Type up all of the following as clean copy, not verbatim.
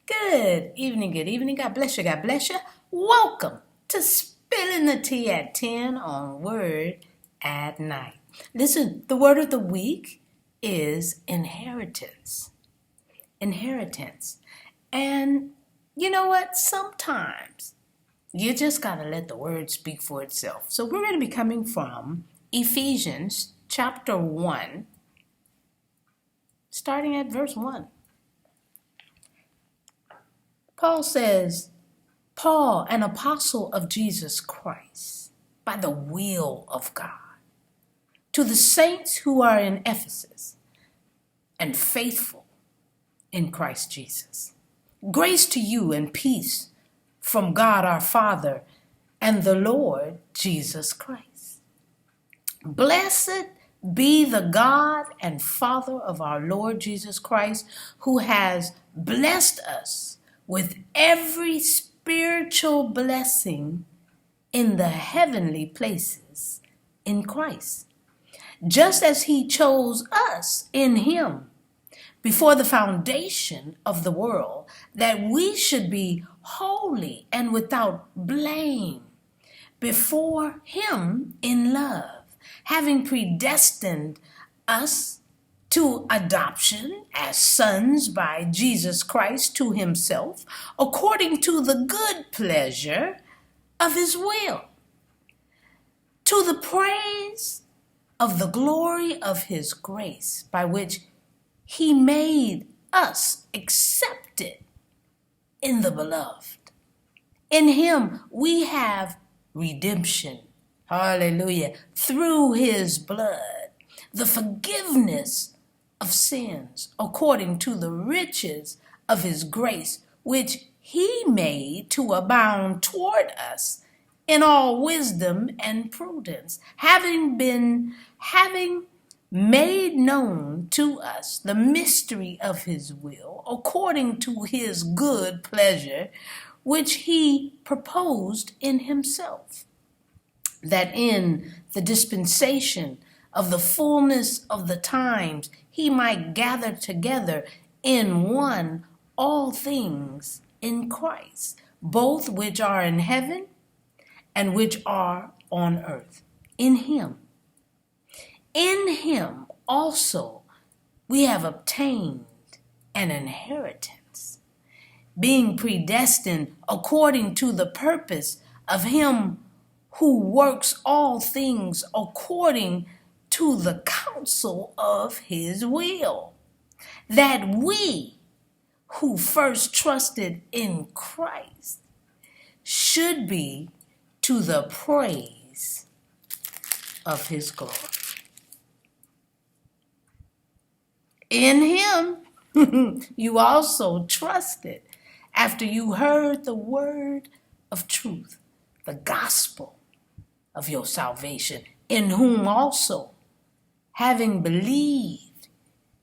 Good evening. God bless you. God bless you. Welcome to Spilling the Tea at 10 on Word at Night. Listen, the word of the week is inheritance. Inheritance. And you know what? Sometimes you just got to let the word speak for itself. So we're going to be coming from Ephesians chapter 1, starting at verse 1. Paul says, Paul, an apostle of Jesus Christ, by the will of God, to the saints who are in Ephesus and faithful in Christ Jesus. Grace to you and peace from God our Father and the Lord Jesus Christ. Blessed be the God and Father of our Lord Jesus Christ, who has blessed us with every spiritual blessing in the heavenly places in Christ, just as he chose us in him before the foundation of the world, that we should be holy and without blame before him in love, having predestined us to adoption as sons by Jesus Christ to himself, according to the good pleasure of his will, to the praise of the glory of his grace, by which he made us accepted in the beloved. In him we have redemption, hallelujah, through his blood, the forgiveness of sins, according to the riches of his grace, which he made to abound toward us in all wisdom and prudence, having made known to us the mystery of his will, according to his good pleasure, which he proposed in himself, that in the dispensation of the fullness of the times he might gather together in one all things in Christ, both which are in heaven and which are on earth. In him also we have obtained an inheritance, being predestined according to the purpose of him who works all things according to the counsel of his will, that we who first trusted in Christ should be to the praise of his glory. In him you also trusted after you heard the word of truth, the gospel of your salvation, in whom also, having believed,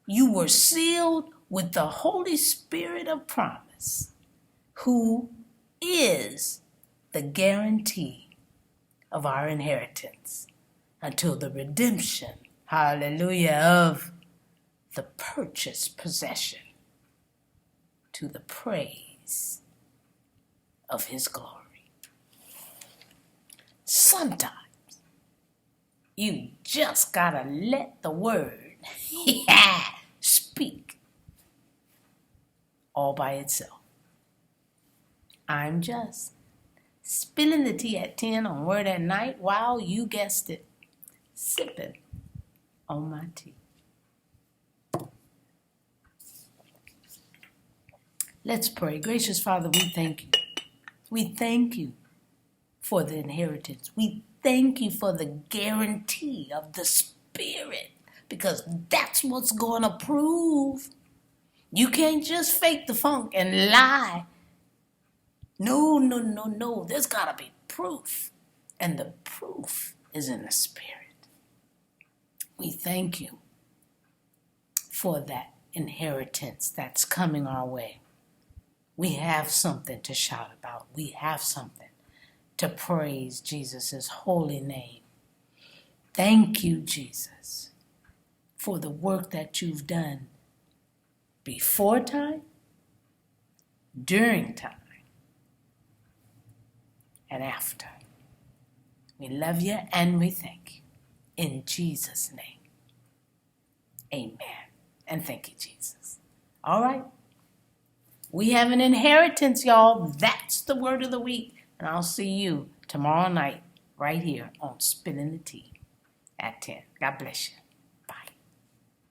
you were sealed with the Holy Spirit of promise, who is the guarantee of our inheritance until the redemption, hallelujah, of the purchased possession, to the praise of his glory. Sometimes you just gotta let the word speak all by itself. I'm just spilling the tea at 10 on Word at Night while, you guessed it, sipping on my tea. Let's pray. Gracious Father, we thank you. We thank you for the inheritance. We thank you for the guarantee of the Spirit, because that's what's going to prove. You can't just fake the funk and lie. No. There's got to be proof. And the proof is in the Spirit. We thank you for that inheritance that's coming our way. We have something to shout about. We have something to praise Jesus' holy name. Thank you, Jesus, for the work that you've done before time, during time, and after. We love you and we thank you. In Jesus' name, amen. And thank you, Jesus. All right. We have an inheritance, y'all. That's the word of the week. And I'll see you tomorrow night right here on Spilling the Tea at 10. God bless you.